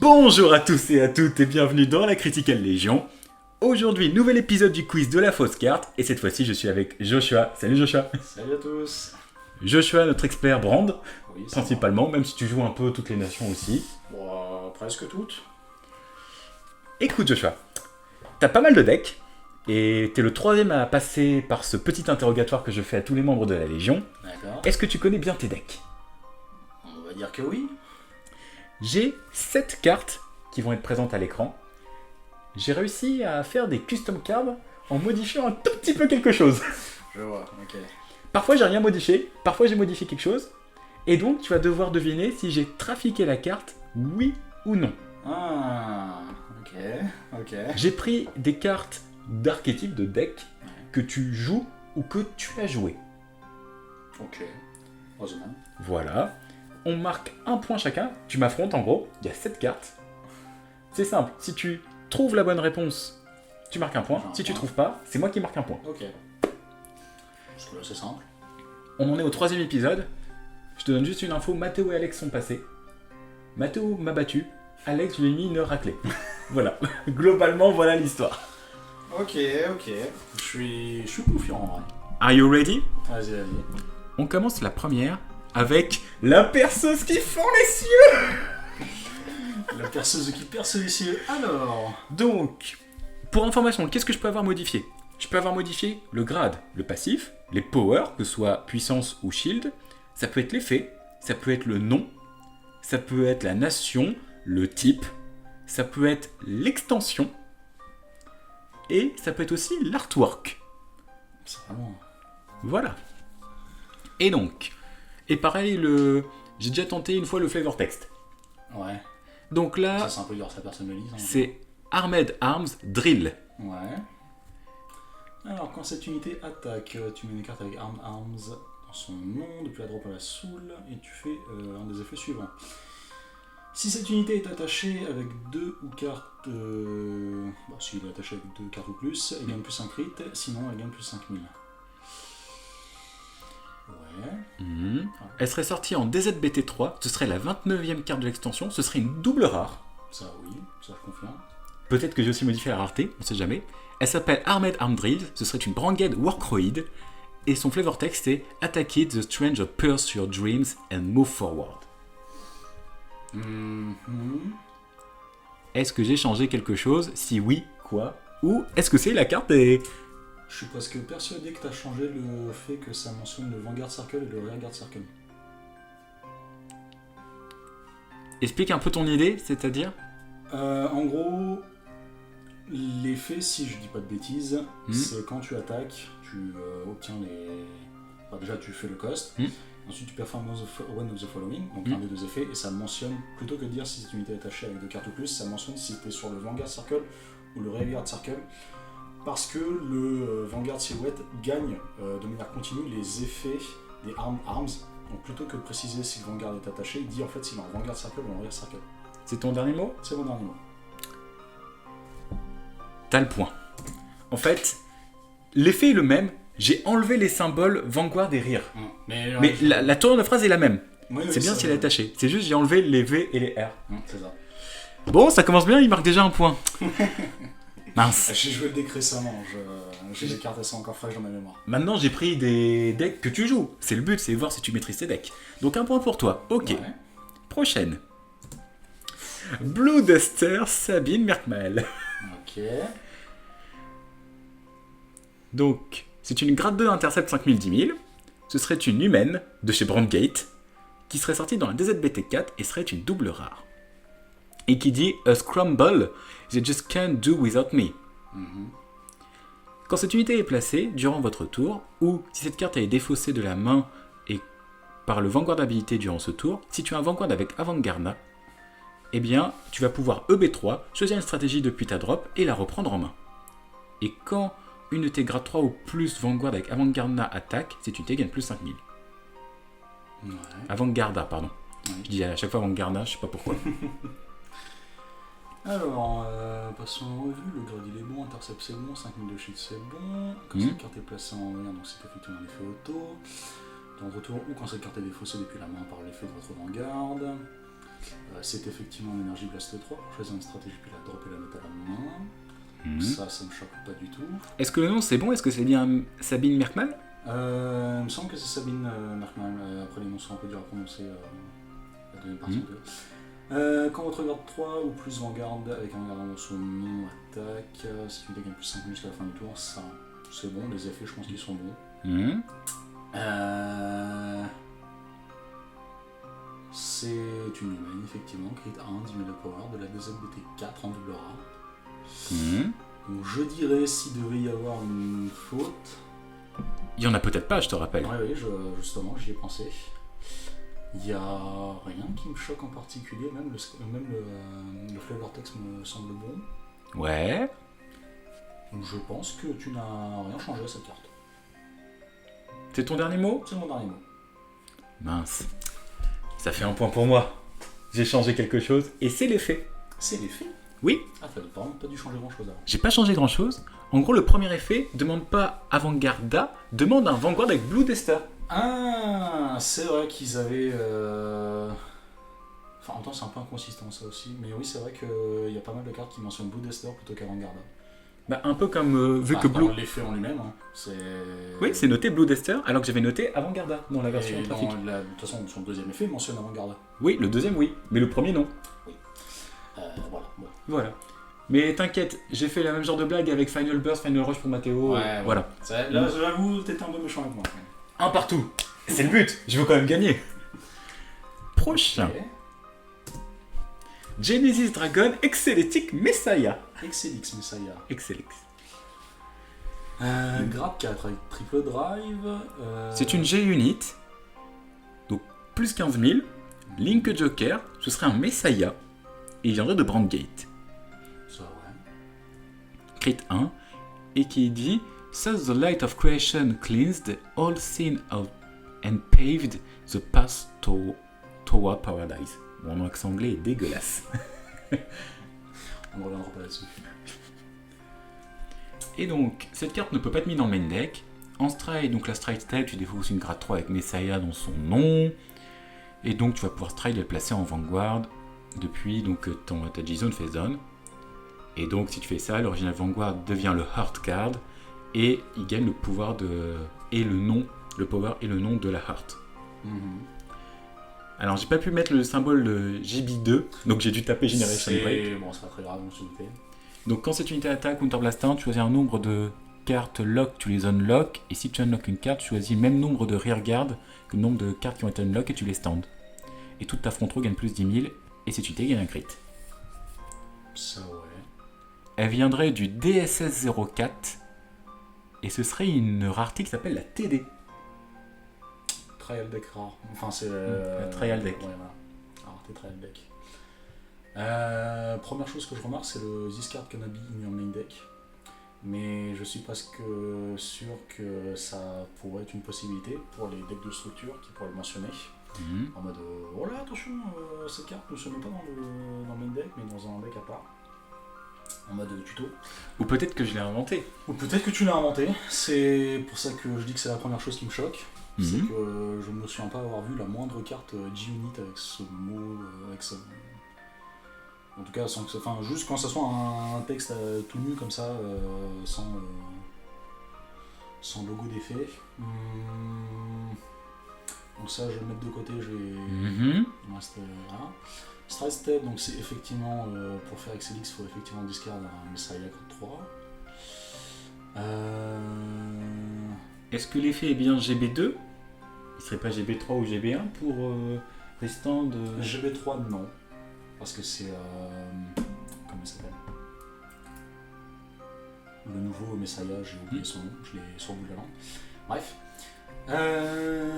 Bonjour à tous et à toutes et bienvenue dans la Critical Légion. Aujourd'hui, nouvel épisode du quiz de la fausse carte et cette fois-ci je suis avec Joshua. Salut Joshua. Salut à tous. Joshua, notre expert Brand, Oui, ça principalement, même si tu joues un peu toutes les nations aussi. va. Bon, presque toutes. Écoute Joshua, t'as pas mal de decks et t'es le troisième à passer par ce petit interrogatoire que je fais à tous les membres de la Légion. D'accord. Est-ce que tu connais bien tes decks? On va dire que oui. J'ai 7 cartes qui vont être présentes à l'écran. J'ai réussi à faire des custom cards en modifiant un tout petit peu quelque chose. Je vois, ok. Parfois j'ai rien modifié, parfois j'ai modifié quelque chose. Et donc tu vas devoir deviner si j'ai trafiqué la carte, oui ou non. Ah, ok. J'ai pris des cartes d'archétype de deck que tu joues ou que tu as joué. Ok. Heureusement. Voilà. On marque un point chacun. Tu m'affrontes en gros. Il y a 7 cartes. C'est simple. Si tu trouves la bonne réponse, tu marques un point. Si tu trouves pas, c'est moi qui marque un point. Ok. Jusque-là, c'est simple. On en est au 3e épisode. Je te donne juste une info. Mathéo et Alex sont passés. Mathéo m'a battu. Alex, je lui ai mis une raclée. Voilà. Globalement, voilà l'histoire. Ok. Je suis confiant en vrai. Are you ready? Vas-y. On commence la première avec la perceuse qui fend les cieux. La perceuse qui perce les cieux. Alors. Donc, pour information, qu'est-ce que je peux avoir modifié? Je peux avoir modifié le grade, le passif, les powers, que ce soit puissance ou shield. Ça peut être l'effet, ça peut être le nom, ça peut être la nation, le type, ça peut être l'extension, et ça peut être aussi l'artwork. C'est vraiment. Voilà. Et donc, et pareil, j'ai déjà tenté une fois le flavor text. Ouais. Donc là, Ça, c'est un peu dur, ça personnalise. Hein. c'est Armed Arms Drill. Ouais. Alors, quand cette unité attaque, tu mets une carte avec Armed Arms dans son nom, depuis la drop à la soul, et tu fais un des effets suivants. Si cette unité est attachée avec 2 ou cartes... s'il est attaché avec 2 cartes ou plus, elle gagne plus un crit, sinon elle gagne plus 5000. Ouais. Elle serait sortie en DZBT3, ce serait la 29e carte de l'extension, ce serait une double rare. Ça, oui, ça je confirme. Peut-être que j'ai aussi modifié la rareté, on sait jamais. Elle s'appelle Armed Arm Drill, ce serait une Branded Warcroid, et son flavor text est Attack it, the stranger pierce your dreams and move forward. Est-ce que j'ai changé quelque chose? Si oui, quoi? Ou est-ce que c'est la carte des... Je suis presque persuadé que tu as changé le fait que ça mentionne le Vanguard Circle et le Rearguard Circle. Explique un peu ton idée, c'est-à-dire? En gros, l'effet, si je dis pas de bêtises, c'est quand tu attaques, tu obtiens les... Enfin, déjà, tu fais le cost, ensuite tu performes one of the following, donc un des deux effets, et ça mentionne, plutôt que de dire si cette unité est attachée avec 2 cartes ou plus, ça mentionne si tu es sur le Vanguard Circle ou le Rearguard Circle, parce que le Vanguard Silhouette gagne de manière continue les effets des Armed Arms. Donc plutôt que de préciser si le Vanguard est attaché, il dit en fait s'il est en Vanguard Circle ou en Rear Circle. C'est ton dernier mot? C'est mon dernier mot. T'as le point. En fait, l'effet est le même, j'ai enlevé les symboles Vanguard et Rear. Mais la tournure de phrase est la même. Oui, c'est bien si elle est attachée. C'est juste j'ai enlevé les V et les R. C'est ça. Bon, ça commence bien, il marque déjà un point. Mince. J'ai joué le deck récemment, j'ai des cartes assez encore fraîches dans ma mémoire. Maintenant, j'ai pris des decks que tu joues. C'est le but, c'est voir si tu maîtrises tes decks. Donc un point pour toi. Ok. Ouais. Prochaine. Blue Duster, Sabine Merkmal. Ok. Donc, c'est une grade 2 intercept 5010 000. Ce serait une humaine de chez Brandgate qui serait sortie dans la DZBT4 et serait une double rare. Et qui dit A scramble, they just can't do without me. Quand cette unité est placée durant votre tour, ou si cette carte est défaussée de la main et par le Vanguard d'habilité durant ce tour, si tu as un Vanguard avec Avant-Garda, eh bien, tu vas pouvoir EB3, choisir une stratégie depuis ta drop et la reprendre en main. Et quand une unité grade 3 ou plus Vanguard avec Avant-Garda attaque, cette unité gagne plus 5000. Ouais. Avant-Garda, pardon. Ouais. Je dis à chaque fois Avant-Garda, je sais pas pourquoi. Alors, passons en revue, le grade il est bon, intercept c'est bon, 5000 de shield c'est bon, quand cette carte est placée en rien, donc c'est effectivement un effet auto, dans le retour ou quand cette carte est défaussée depuis la main par l'effet de votre Vanguard. C'est effectivement l'énergie Blast 3 pour choisir une stratégie puis la dropper la mettre à la main. Mhm. Ça me choque pas du tout. Est-ce que le nom c'est bon? Est-ce que c'est bien Sabine Merkman? Il me semble que c'est Sabine Merkman. Après, les noms sont un peu durs à prononcer. La deuxième partie de. Quand votre garde 3 ou plus Vanguard avec un garde dans son nom attaque, si tu dégagnes plus 5 muscles à la fin du tour, ça c'est bon. Les effets, je pense qu'ils sont bons. Mhm. C'est une humaine, effectivement, crit 1, 10 000 de power, de la deuxième BT4 en double rare. Mhm. Donc je dirais, s'il devait y avoir une faute... Il y en a peut-être pas, je te rappelle. Oui, justement, j'y ai pensé. Il n'y a rien qui me choque en particulier, même le flavor text me semble bon. Ouais. Donc je pense que tu n'as rien changé à cette carte. C'est ton dernier mot? C'est mon dernier mot. Mince. Ça fait un point pour moi. J'ai changé quelque chose et c'est l'effet. C'est l'effet? Oui. Ah, t'as vraiment pas dû changer grand chose avant. J'ai pas changé grand chose. En gros, le premier effet demande pas Avant-Garda, demande un Vanguard avec Blue Dester. Ah, c'est vrai qu'ils avaient... Enfin, en même temps, c'est un peu inconsistant ça aussi. Mais oui, c'est vrai qu'il y a pas mal de cartes qui mentionnent Blue Dester plutôt qu'Avant-Garde. Bah, un peu comme vu que Blue. Dans l'effet en lui-même, hein, c'est. Oui, c'est noté Blue Dester, alors que j'avais noté Avant-Garda dans la version Et trafic. de toute façon, son deuxième effet mentionne Avant-Garde. Oui, le deuxième, oui. Mais le premier, non. Voilà. Bon. Voilà. Mais t'inquiète, j'ai fait la même genre de blague avec Final Burst, Final Rush pour Mathéo. Voilà. Là, j'avoue, t'étais un peu méchant avec moi. Un partout. C'est le but. Je veux quand même gagner. Prochain. Okay. Genesis Dragon Excelletic Messiah. Excelix Messiah. Excelix. Grade 4 avec triple drive. C'est une G-Unit. Donc plus 15 000. Link Joker. Ce serait un Messiah. Et il viendrait de Brandgate. Ça, ouais. Crit 1. Et qui dit Thus the light of creation cleansed all sin out and paved the path toward paradise. Mon accent anglais est dégueulasse. On ne reviendra pas là-dessus. Et donc, cette carte ne peut pas être mise dans le main deck. En stride, donc la stride step, tu défausses une grade 3 avec Messiah dans son nom. Et donc, tu vas pouvoir stride et le placer en Vanguard depuis donc, ta G-Zone face down. Et donc, si tu fais ça, l'original Vanguard devient le Heart card. Et il gagne le pouvoir et le nom, le power et le nom de la Heart. Alors, j'ai pas pu mettre le symbole de JB2, donc j'ai dû taper Generation Break. Bon, c'est pas très grave, on s'en doutait. Donc, quand cette unité attaque Counter Blast 1, tu choisis un nombre de cartes lock, tu les unlock. Et si tu unlock une carte, tu choisis le même nombre de rearguard que le nombre de cartes qui ont été unlock et tu les stands. Et toute ta front row gagne plus 10 000, et cette unité gagne un crit. Ça, ouais. Elle viendrait du DSS 04, et ce serait une rareté qui s'appelle la TD. Trial deck rare. Enfin, c'est. Trial deck. Ouais, voilà. Rareté trial deck. Première chose que je remarque, c'est le Discard Cannabis in your main deck. Mais je suis presque sûr que ça pourrait être une possibilité pour les decks de structure qui pourraient le mentionner. En mode oh là, attention, cette carte ne se met pas dans le main deck, mais dans un deck à part. En mode tuto. Ou peut-être que je l'ai inventé. Ou peut-être que tu l'as inventé. C'est pour ça que je dis que c'est la première chose qui me choque. C'est que je ne me souviens pas avoir vu la moindre carte G-Unit avec ce mot, avec ce... En tout cas, sans que enfin, juste quand ça soit un texte tout nu comme ça, sans logo d'effet. Donc ça, je vais le mettre de côté, il me reste là. Stride Step, donc c'est effectivement, pour faire Excelix, il faut effectivement discard un Messiah code 3. Est-ce que l'effet est bien GB2 ? Il serait pas GB3 ou GB1 pour restant de... GB3, non. Parce que c'est... comment il s'appelle ? Le nouveau Messiah, j'ai oublié son nom, je l'ai sur le bout de la langue. Bref.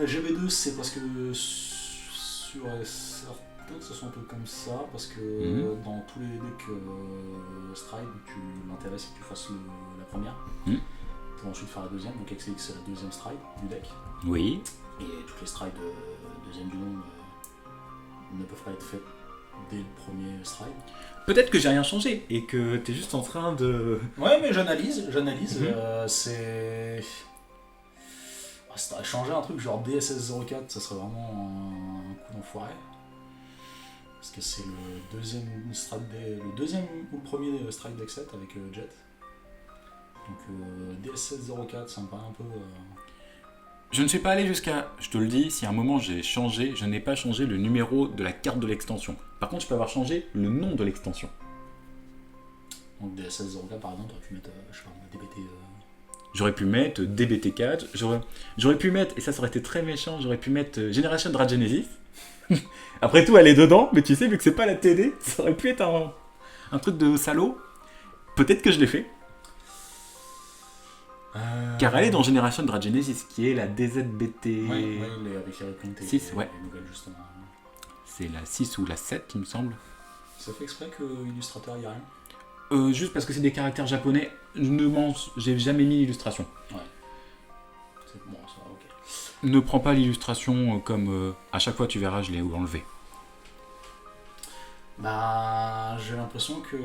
GB2, c'est parce que sur certains, ce sont un peu comme ça, parce que dans tous les decks Stride, l'intérêt c'est que tu fasses la première, pour ensuite faire la deuxième. Donc Excelix, c'est la deuxième Stride du deck. Oui. Et toutes les Strides deuxième du nom ne peuvent pas être faites dès le premier stride. Peut-être que j'ai rien changé et que t'es juste en train de... Ouais, mais j'analyse. C'est... Si t'aurais changé un truc genre DSS 04, ça serait vraiment un coup d'enfoiré. Parce que c'est le deuxième ou le premier Strike Deck set avec Jet. Donc DS1604, ça me paraît un peu... Je ne suis pas allé jusqu'à... Je te le dis, si à un moment j'ai changé, je n'ai pas changé le numéro de la carte de l'extension. Par contre, je peux avoir changé le nom de l'extension. Donc DS1604 par exemple, tu aurais pu mettre, je sais pas, DBT... J'aurais pu mettre DBT4, j'aurais pu mettre, et ça aurait été très méchant, j'aurais pu mettre Generation Dragenesis. Après tout, elle est dedans, mais tu sais, vu que c'est pas la TD, ça aurait pu être un truc de salaud. Peut-être que je l'ai fait. Car elle est dans Generation Dragenesis, qui est la DZBT... Oui, avec les reprints et 6, ouais. les nouvelles justement. C'est la 6 ou la 7, il me semble. Ça fait exprès que Illustrator, il n'y a rien. Juste parce que c'est des caractères japonais, j'ai jamais mis l'illustration. Ouais. C'est bon, ça va, ok. Ne prends pas l'illustration comme à chaque fois tu verras, je l'ai enlevé. Bah, j'ai l'impression que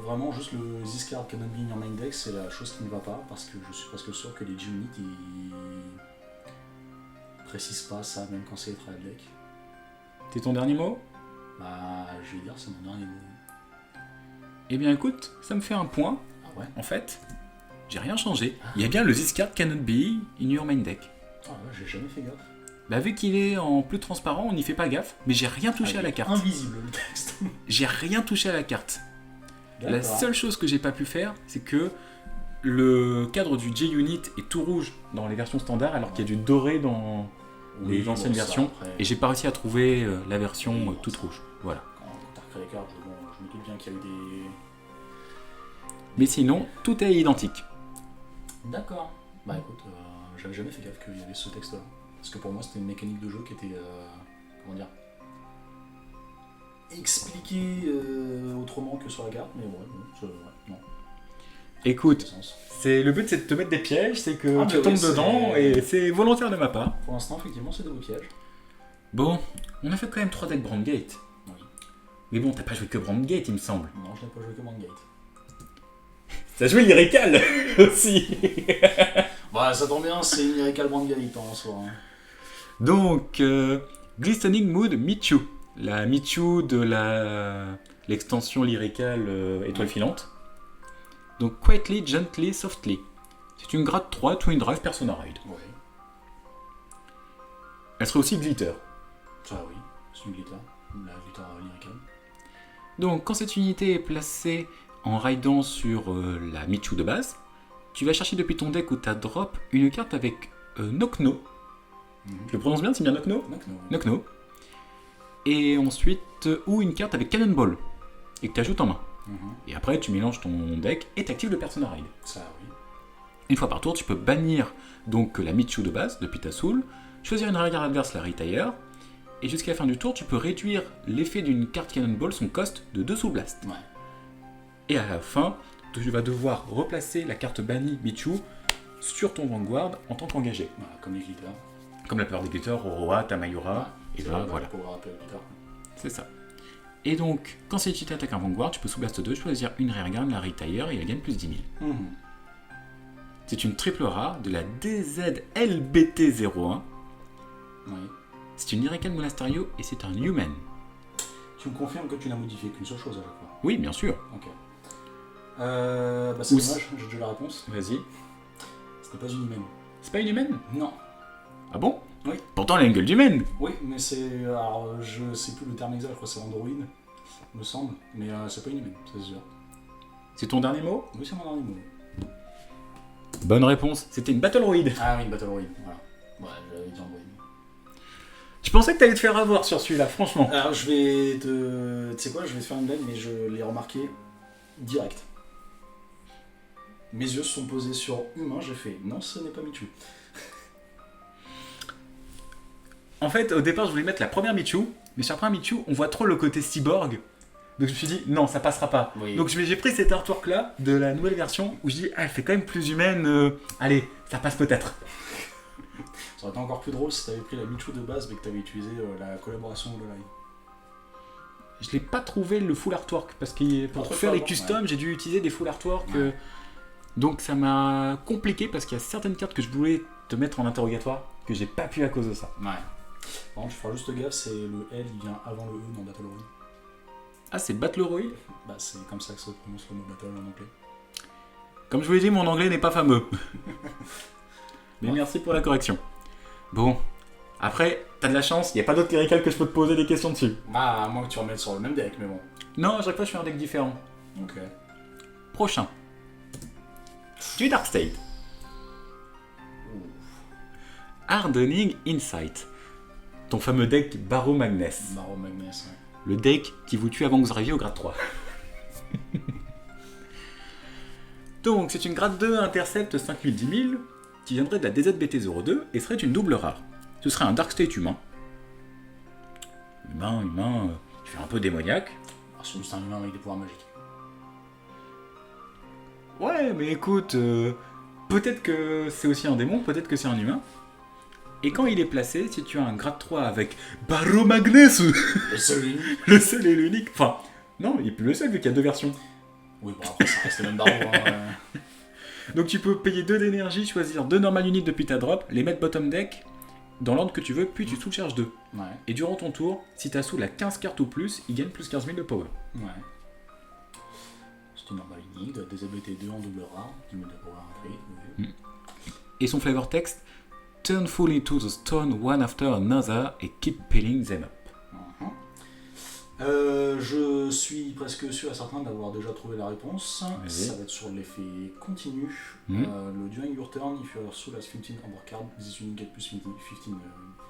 vraiment juste le This Card Cannot Be in Your Main Deck, c'est la chose qui ne va pas, parce que je suis presque sûr que les G-Unit ils précisent pas ça, même quand c'est les trial deck. C'est ton dernier mot? Bah, je vais dire, c'est mon dernier mot. Eh bien écoute, ça me fait un point. Ah ouais? En fait, j'ai rien changé. Il y a bien le This Card Cannot Be in Your Main Deck. Ah ouais, j'ai jamais fait gaffe. Bah vu qu'il est en plus transparent, on n'y fait pas gaffe, mais j'ai rien touché à la carte. Invisible le texte. J'ai rien touché à la carte. La D'accord. seule chose que j'ai pas pu faire, c'est que le cadre du J-Unit est tout rouge dans les versions standards, alors qu'il y a du doré dans les anciennes versions. Après, Et j'ai pas réussi à trouver la version Oui, bon, toute ça. rouge. Voilà. quand t'as recréé les cartes, je me doute bien qu'il y a eu des... Mais sinon, tout est identique. D'accord. Bah écoute, j'avais jamais fait gaffe qu'il y avait ce texte-là. Parce que pour moi, c'était une mécanique de jeu qui était... comment dire, expliquée autrement que sur la carte, mais ouais, non. Écoute, Sens. le but c'est de te mettre des pièges, c'est que Ah, tu mais tombes oui, dedans, c'est- et c'est volontaire de ma part. Pour l'instant, effectivement, c'est de vos pièges. Bon, on a fait quand même 3 decks Brandgate. Oui. Mais bon, t'as pas joué que Brandgate, il me semble. Non, je n'ai pas joué que Brandgate. T'as joué Lyrical aussi. Bah, ça tombe bien, c'est une Lyrical Brandgate en soi. Hein. Donc, Glistening Mood Michu. La Michu de l'extension Lyrical étoile filante. Donc, Quietly, Gently, Softly. C'est une grade 3 Twin Drive Persona Ride. Ouais. Elle serait aussi Glitter. Ça, oui. C'est une Glitter. La Glitter Lyrical. Donc, quand cette unité est placée en raidant sur la Michu de base, tu vas chercher depuis ton deck où tu as drop une carte avec Nokno. Je le prononce bien, c'est bien Nokno? Nokno. Et ensuite, ou une carte avec Cannonball, et que tu ajoutes en main. Et après, tu mélanges ton deck et tu actives le Persona Ride. Ça, oui. Une fois par tour, tu peux bannir donc la Michu de base depuis ta soul, choisir une regarde adverse, la Retire, et jusqu'à la fin du tour, tu peux réduire l'effet d'une carte Cannonball, son cost, de 2 Soul Blast. Ouais. Et à la fin, tu vas devoir replacer la carte bannie Michu sur ton Vanguard en tant qu'engagé. Voilà, comme les Glitter. Comme la plupart des Glitter, Aurora, Tamayura, Ouais, et c'est là, vrai, voilà. Pour rappeler Glitter. C'est ça. Et donc, quand cette unité attaque un Vanguard, tu peux sous Blast 2 choisir une Rearguard, la Retire, et elle gagne plus 10 000. C'est une triple rare de la DZLBT01. Oui. C'est une Lyrical Monasterio et c'est un Human. Tu me confirmes que tu n'as modifié qu'une seule chose à chaque fois. Oui, bien sûr. Ok. Bah c'est Ou dommage, j'ai déjà la réponse. Vas-y. Ce n'est pas une humaine. C'est pas une Human? Non. Ah bon? Oui. Pourtant, elle a une gueule d'Human. Oui, mais c'est... Alors, je sais plus le terme exact, je crois que c'est Android, me semble. Mais c'est pas une humaine, c'est sûr. C'est ton dernier mot? Oui, c'est mon dernier mot. Bonne réponse. C'était une Battleroid. Ah oui, Battleroid, voilà. Ouais, j'avais dit Android. Je pensais que t'allais te faire avoir sur celui-là, franchement. Alors, je vais te... Tu sais quoi, je vais te faire une blague, mais je l'ai remarqué direct. Mes yeux se sont posés sur humain, j'ai fait non, ce n'est pas Michu. En fait, au départ, je voulais mettre la première Michu, mais sur la première Michu, on voit trop le côté cyborg. Donc je me suis dit, non, ça passera pas. Oui. Donc j'ai pris cet artwork-là de la nouvelle version, où je dis, ah, elle fait quand même plus humaine, allez, ça passe peut-être. Ça aurait été encore plus drôle si t'avais pris la Michu de base, mais que t'avais utilisé la collaboration de live. Je l'ai pas trouvé le full artwork, parce que pour Trop faire les fort, customs, j'ai dû utiliser des full artwork. Ouais. Donc ça m'a compliqué, parce qu'il y a certaines cartes que je voulais te mettre en interrogatoire, que j'ai pas pu à cause de ça. Ouais. Par contre, je ferai juste gaffe, c'est le L, il vient avant le E dans Battleroid. Ah, c'est Battle Royale? Bah, c'est comme ça que se prononce le mot battle en anglais. Comme je vous l'ai dit, mon anglais n'est pas fameux. Mais merci pour la correction. Bon, après, t'as de la chance, il n'y a pas d'autres cléricales que je peux te poser des questions dessus. Bah, à moins que tu remettes sur le même deck, mais bon. Non, à chaque fois je fais un deck différent. Ok. Prochain. Du Dark State. Hardening Insight. Ton fameux deck Barrow Magnus. Barrow Magnus, ouais. Le deck qui vous tue avant que vous arriviez au grade 3. Donc, c'est une grade 2 Intercept 5000-10 000 qui viendrait de la DZBT02 et serait une double rare. Ce serait un Dark State humain. Humain, qui fait un peu démoniaque. Alors, c'est juste un humain avec des pouvoirs magiques. Ouais, mais écoute, peut-être que c'est aussi un démon, peut-être que c'est un humain. Et quand il est placé, si tu as un grade 3 avec Barrow Magnus, Le seul unique. le seul et l'unique, enfin, non, il est plus le seul vu qu'il y a deux versions. Oui, bon, après, ça reste le même Barrow. Donc tu peux payer 2 d'énergie, choisir 2 normal units depuis ta drop, les mettre bottom deck dans l'ordre que tu veux, puis tu sous-charges 2. Ouais. Et durant ton tour, si ta soul a 15 cartes ou plus, il gagne plus 15 000 de power. Ouais. C'est une normal unique, des ABT2 en double rare, 10 000 de power inclus. Et son flavor text, turn full into the stone one after another et keep piling them up. Je suis presque sûr et certain d'avoir déjà trouvé la réponse. Vas-y. Ça va être sur l'effet continu. Le during your turn, if your soul has 15 under card, this unit get plus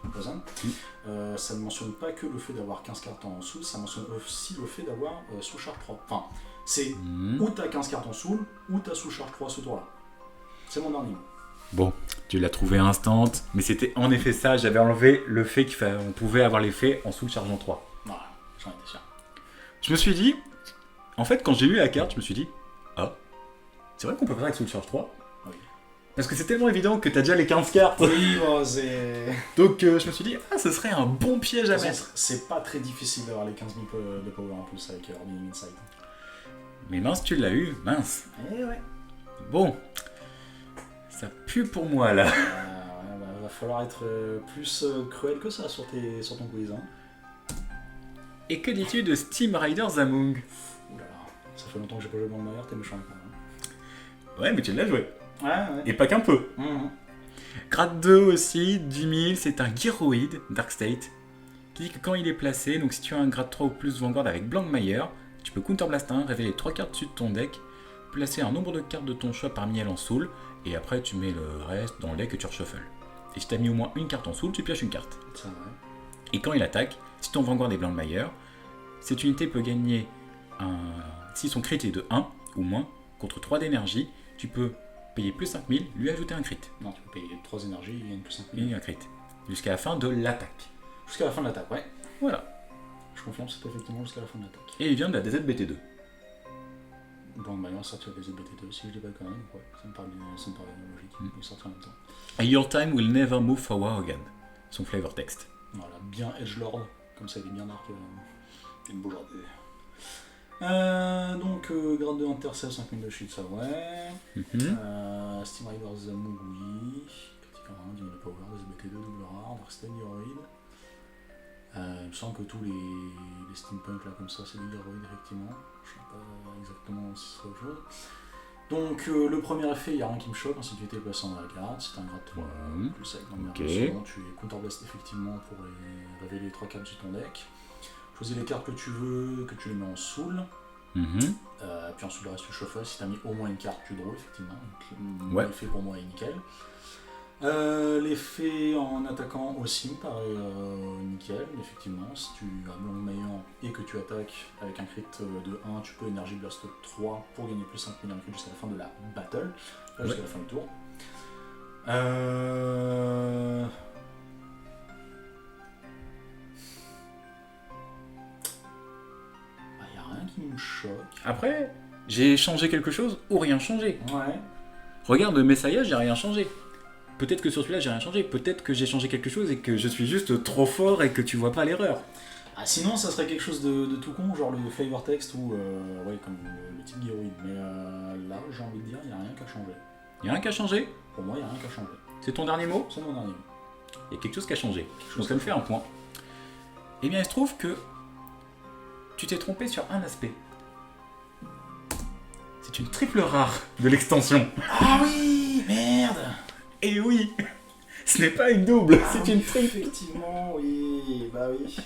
15%. Ça ne mentionne pas que le fait d'avoir 15 cartes en soul, ça mentionne aussi le fait d'avoir sous-charge 3. Enfin, c'est ou t'as 15 cartes en soul, ou t'as sous-charge 3 ce tour-là. C'est mon dernier mot. Bon, tu l'as trouvé instant, mais c'était en effet ça, j'avais enlevé le fait qu'on pouvait avoir l'effet en soul chargeant 3. Voilà, j'en étais sûr. Je me suis dit, en fait, quand j'ai eu la carte, je me suis dit, ah, c'est vrai qu'on peut faire avec Soul Charge 3 ? Oui. Parce que c'est tellement évident que t'as déjà les 15 cartes. Oui, bon, c'est... Donc je me suis dit, ah, ce serait un bon piège à mettre. C'est pas très difficile d'avoir les 15 000 de power en plus avec Hardening Insight. Mais mince, tu l'as eu, mince. Eh ouais. Bon, ça pue pour moi là. Va falloir être plus cruel que ça sur ton quiz. Hein. Et que dis-tu de Steam Riders Among ? Ouh là là, ça fait longtemps que j'ai pas joué dans le meilleur, t'es méchant quand même. Ouais, mais tu l'as joué. Ouais. Et pas qu'un peu. Mhm. Grade 2 aussi, 10 000, c'est un Gyroid Dark State qui dit que quand il est placé, donc si tu as un grade 3 ou plus Vanguard avec Blankmeyer, tu peux Counterblast 1, révéler 3 cartes dessus de ton deck, placer un nombre de cartes de ton choix parmi elles en soul, et après tu mets le reste dans le deck que tu reshuffles. Et si tu as mis au moins une carte en soul, tu pioches une carte. C'est vrai. Et quand il attaque, si ton Vanguard est Blankmeyer, cette unité peut gagner si son crit est de 1 ou moins, contre 3 d'énergie, tu peux payer plus 5000, lui ajouter un crit. Non, tu peux payer 3 énergies, il gagne plus 5 000. Et un crit. Jusqu'à la fin de l'attaque. Jusqu'à la fin de l'attaque, ouais. Voilà. Je confirme, c'est effectivement jusqu'à la fin de l'attaque. Et il vient de la DZBT2. Bon, bah, il va sortir des ZBT2 aussi, je dis pas de conneries, donc ouais, ça me paraît logique. Il sortir en même temps. And your time will never move forward again. Son flavor text. Voilà, bien Edgelord, comme ça il est bien dark. Une beau genre donc, grade 2 Intercept, 5000 de shield, ça ouais. Steam Riders Zamug, oui. Critique 1, 10 000 de power, SBT2, double rare, Darkstein, Gyroid. Il me semble que tous les steampunk là comme ça, c'est des Gyroid effectivement. Je sais pas exactement si c'est autre chose. Donc, le premier effet, il n'y a rien qui me choque, hein, si tu étais placé en garde, si tu as un grade 3 plus avec l'emmerde de son, tu es counterblast effectivement pour révéler les 3 cartes sur ton deck. Choisis les cartes que tu veux, que tu les mets en soul. Puis ensuite le reste tu shuffles. Si tu as mis au moins une carte, tu draw effectivement. Donc, l'effet pour moi est nickel. L'effet en attaquant aussi me paraît nickel. Effectivement, si tu as Blankmeyer et que tu attaques avec un crit de 1, tu peux Energy Blast 3 pour gagner plus 5000 crit jusqu'à la fin de la battle, jusqu'à la fin du tour. Qui me choque. Après, j'ai changé quelque chose ou rien changé. Ouais. Regarde, Messiah, j'ai rien changé. Peut-être que sur celui-là, j'ai rien changé. Peut-être que j'ai changé quelque chose et que je suis juste trop fort et que tu vois pas l'erreur. Ah, sinon, ça serait quelque chose de tout con, genre le flavor text ou ouais, comme le type Gyroid. Mais là, j'ai envie de dire, il n'y a rien qu'à changer. Il y a rien qu'à changer. Pour moi, il n'y a rien qu'à changer. C'est ton dernier mot ? C'est mon dernier mot. Il y a quelque chose qui a changé. Donc ça me fait un point. Eh bien, il se trouve que tu t'es trompé sur un aspect. C'est une triple rare de l'extension. Ah oui, merde. Et oui, ce n'est pas une double, c'est une triple. Effectivement, oui, bah oui.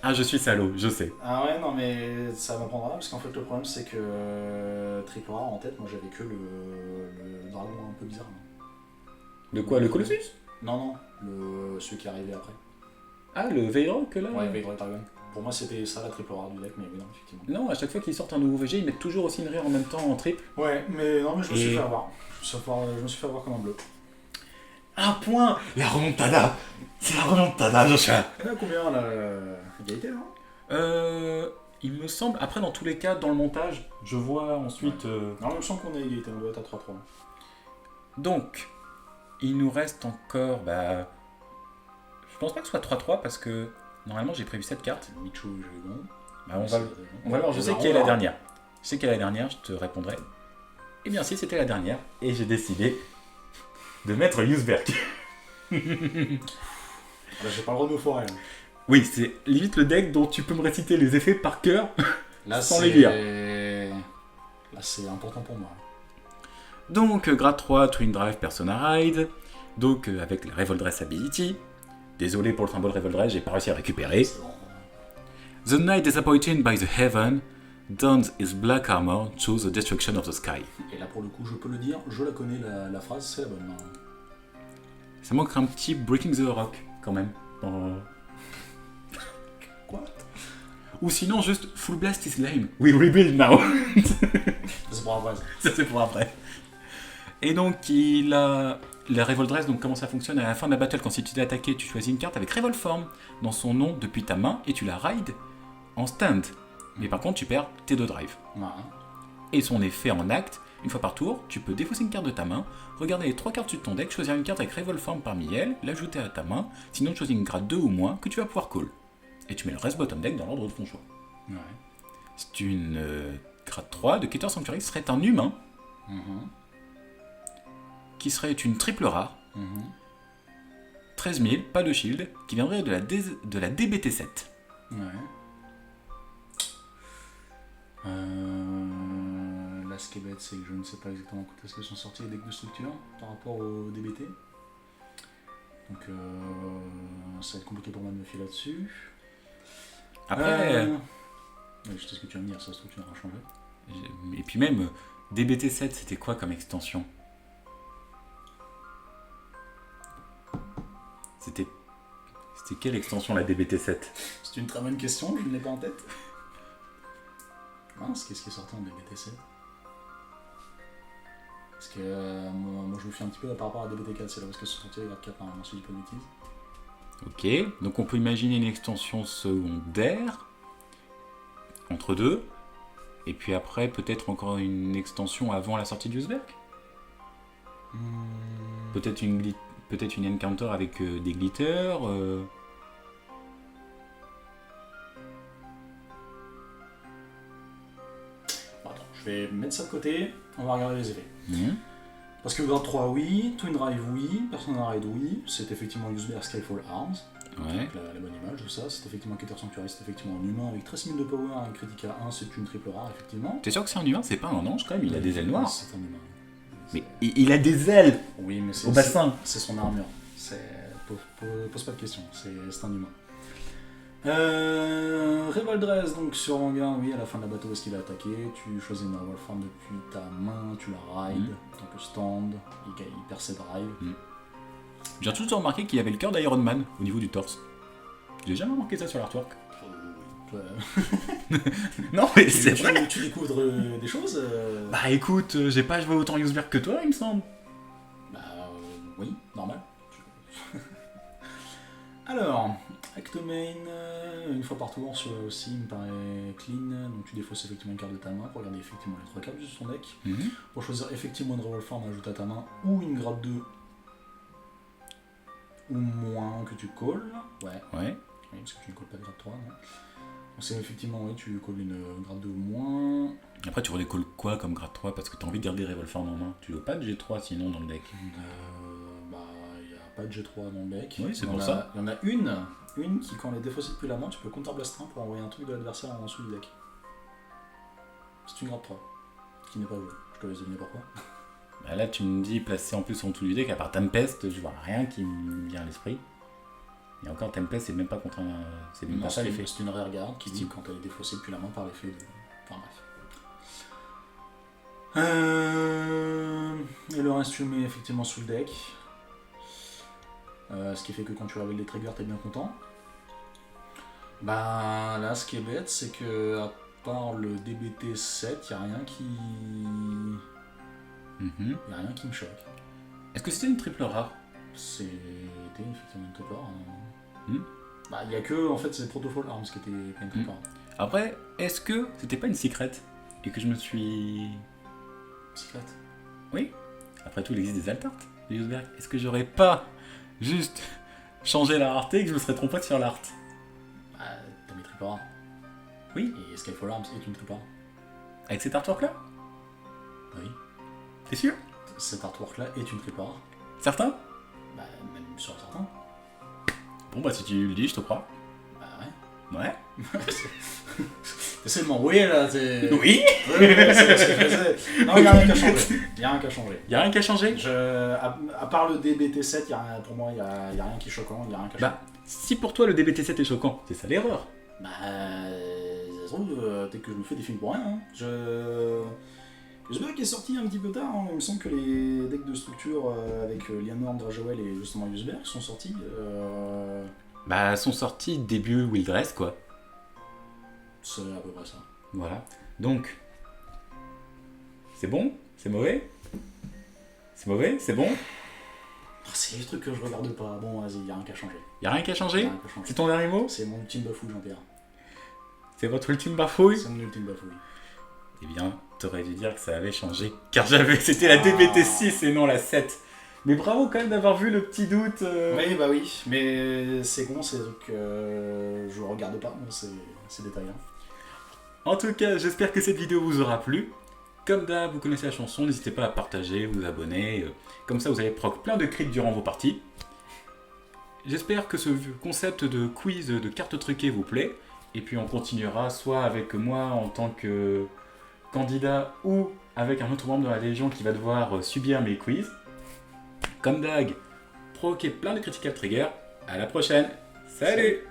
Ah, je suis salaud, je sais. Ah ouais, non mais ça m'apprendra parce qu'en fait le problème c'est que triple rare en tête, moi j'avais que le dragon un peu bizarre. De quoi, le Colossus? Non, celui qui est arrivé après. Ah, le Veilrock là? Ouais, Veilrock Dragon. Pour moi c'était ça la triple rare du deck, mais oui, non, effectivement. Non, à chaque fois qu'ils sortent un nouveau VG, ils mettent toujours aussi une rare en même temps en triple. Ouais, mais non, mais je me suis fait avoir. Je me suis fait avoir comme un bleu. Un point. La remontada. C'est la remontada, Joshua. Elle a combien là? Égalité là? Il me semble, après dans tous les cas, dans le montage, je vois ensuite... Non, il me semble qu'on est égalité, on doit être à 3-3. Donc, il nous reste encore... je pense pas que ce soit 3-3 parce que normalement j'ai prévu 7 cartes. Michou, j'ai bon. On va voir, je sais qui est la dernière. Je sais quelle est la dernière, je te répondrai. Eh bien si, c'était la dernière. Et j'ai décidé de mettre Yusberg. Là, j'ai pas le droit de me foirer. Là. Oui, c'est limite le deck dont tu peux me réciter les effets par cœur là, sans les lire. Là, c'est important pour moi. Donc, grade 3, Twin Drive, Persona Ride. Donc, avec la Revoldress Ability. Désolé pour le symbole Revoldress, j'ai pas réussi à récupérer. The Knight disappointed by the heaven dons his black armor to the destruction of the sky. Et là, pour le coup, je peux le dire, je la connais, la phrase, c'est la bonne. Ça manque un petit Breaking the Rock, quand même. Quoi? Ou sinon, juste Full Blast is lame. We rebuild now. C'est pour après. Ça, c'est pour après. Et donc, il a... La Revoldress, donc comment ça fonctionne? À la fin de la battle, quand si tu t'es attaqué, tu choisis une carte avec Revolt Form dans son nom depuis ta main et tu la rides en stand. Mais par contre, tu perds tes 2 drives. Ouais. Et son effet en acte, une fois par tour, tu peux défausser une carte de ta main, regarder les 3 cartes de ton deck, choisir une carte avec Revolt Form parmi elles, l'ajouter à ta main, sinon tu choisis une grade 2 ou moins que tu vas pouvoir call. Et tu mets le reste bottom deck dans l'ordre de ton choix. Ouais. C'est une grade 3 de Keter Sanctuary, ce serait un humain. Qui serait une triple rare, 13 000, pas de shield, qui viendrait de la DBT7. Ouais. Là, ce qui est bête, c'est que je ne sais pas exactement quand est-ce que sont sortis les decks de structure par rapport au DBT. Donc, ça va être compliqué pour moi de me fier là-dessus. Après... je sais ce que tu vas me dire, ça se trouve, tu n'auras changé. Et puis même, DBT7, c'était quoi comme extension? C'était quelle extension la DBT7? C'est une très bonne question, je ne l'ai pas en tête. Mince, qu'est-ce qui est sorti en DBT7? Parce que moi je me fie un petit peu par rapport à DBT4, c'est là parce que c'est sorti les grade 4 normalement, si je dis pas de bêtises. Ok, donc on peut imaginer une extension secondaire, entre deux, et puis après peut-être encore une extension avant la sortie du Yusberg. Peut-être une encounter avec des glitters. Bon, attends, je vais mettre ça de côté, on va regarder les effets. Parce que Grade 3, oui, Twin Drive, oui, Persona Ride, oui, c'est effectivement Yusberg Skyfall Arms, Ouais. la bonne image de ça, c'est effectivement Keter Sanctuary, c'est effectivement un humain avec 13 000 de power, un critique à 1, c'est une triple rare, effectivement. T'es sûr que c'est un humain? C'est pas un ange quand même, il a des ailes noires. C'est un humain. Mais il a des ailes Oui, mais c'est au bassin. C'est son armure. Pose pas de questions, c'est un humain. Revoldress, donc sur Vanguard, oui, à la fin de la battle, est-ce qu'il va attaquer? Tu choisis une Revolt Form depuis ta main, tu la rides en tant que stand, il perd ses drives. J'ai toujours remarqué qu'il y avait le cœur d'Iron Man au niveau du torse. J'ai jamais remarqué ça sur l'artwork. Non, mais c'est vrai. Tu découvres des choses Bah écoute, j'ai pas joué autant Yusberg que toi, il me semble. Bah oui, normal. Alors, Acte Main, une fois par tour, celui-là aussi il me paraît clean. Donc tu défausses effectivement une carte de ta main pour regarder effectivement les 3 cartes de son deck. Pour choisir effectivement une Revolt Form, ajoute à ta main ou une grade 2 ou moins que tu calls. Ouais. Oui, parce que tu ne calls pas de grade 3, non. Donc c'est effectivement, oui, tu calls une grade 2 ou moins. Après, tu redécolles quoi comme grade 3 parce que t'as envie de garder Revolt Form en main? Tu veux pas de G3 sinon dans le deck? Bah, il n'y a pas de G3 dans le deck. Oui, c'est pour ça. Il y en a une une qui, quand elle est défaussée depuis la main, tu peux counter-blast 1 pour envoyer un truc de l'adversaire en dessous du deck. C'est une grade 3, qui n'est pas jouée. Je te laisse deviner pourquoi. Bah là, tu me dis placer en plus en dessous du deck, à part Tempest, je vois rien qui me vient à l'esprit. Et encore, Tempest, c'est même pas contre un. C'est même pas ça l'effet. C'est une reargarde qui dit quand elle est défaussée depuis la main par l'effet de. Enfin bref. Et le reste, tu le mets effectivement sous le deck. Ce qui fait que quand tu révèles les triggers, t'es bien content. Bah là, ce qui est bête, c'est que à part le DBT7, y a rien qui. Y a rien qui me choque. Est-ce que c'était une triple rare? C'était effectivement une triple rare. Bah, y a que, en fait, c'est Protofall Arms qui était pas une triple rare. Après, est-ce que c'était pas une secret? Et que je me suis. Secret? Oui. Après tout, il existe des altarts de Yusberg. Est-ce que j'aurais pas juste changé la rareté et que je me serais trompé sur l'art? Bah, t'as mis triple rare. Oui. Et Skyfall Arms est une triple rare. Avec cet artwork-là? Oui. T'es sûr? Cet artwork-là est une triple rare. Certain? Bah, même sur certains. Bon bah si tu le dis, je te crois. Bah ouais. Ouais. T'essaies de m'envoyer là, t'es... Oui. Ouais, c'est ce que je faisais. Non, y a rien qu'à changer. Y a rien qu'à changer. Y a rien qu'à changer? À part le DBT7, pour moi, y a rien qui est choquant, y a rien qu'à changer. Bah, si pour toi le DBT7 est choquant, c'est ça l'erreur. Bah, ça se trouve, peut-être que je me fais des films pour rien. Hein. Yusberg est sorti un petit peu tard, hein. Il me semble que les decks de structure avec Lianor, Drajoel et justement Yusberg sont sortis. Bah, sont sortis début Wildress, quoi. C'est à peu près ça. Voilà. Donc, c'est bon? C'est mauvais? C'est mauvais? C'est bon? C'est les trucs que je regarde pas. Bon, vas-y, y a rien qu'à changer. Y a rien qu'à changer? Y a rien qu'à changer. C'est ton dernier mot? C'est mon ultime bafouille, Jean-Pierre. C'est votre ultime bafouille? C'est mon ultime bafouille. Eh bien, t'aurais dû dire que ça avait changé, car c'était la DBT6 et non la 7. Mais bravo quand même d'avoir vu le petit doute. Oui, bah oui, mais c'est con, c'est des trucs que je regarde pas, moi, ces détails-là. En tout cas, j'espère que cette vidéo vous aura plu. Comme d'hab, vous connaissez la chanson, n'hésitez pas à partager, vous abonner. Comme ça, vous allez proc plein de crits durant vos parties. J'espère que ce concept de quiz de cartes truquées vous plaît. Et puis on continuera soit avec moi en tant que candidat ou avec un autre membre de la Légion qui va devoir subir mes quiz. Comme d'hab, provoquez plein de critical triggers. À la prochaine. Salut.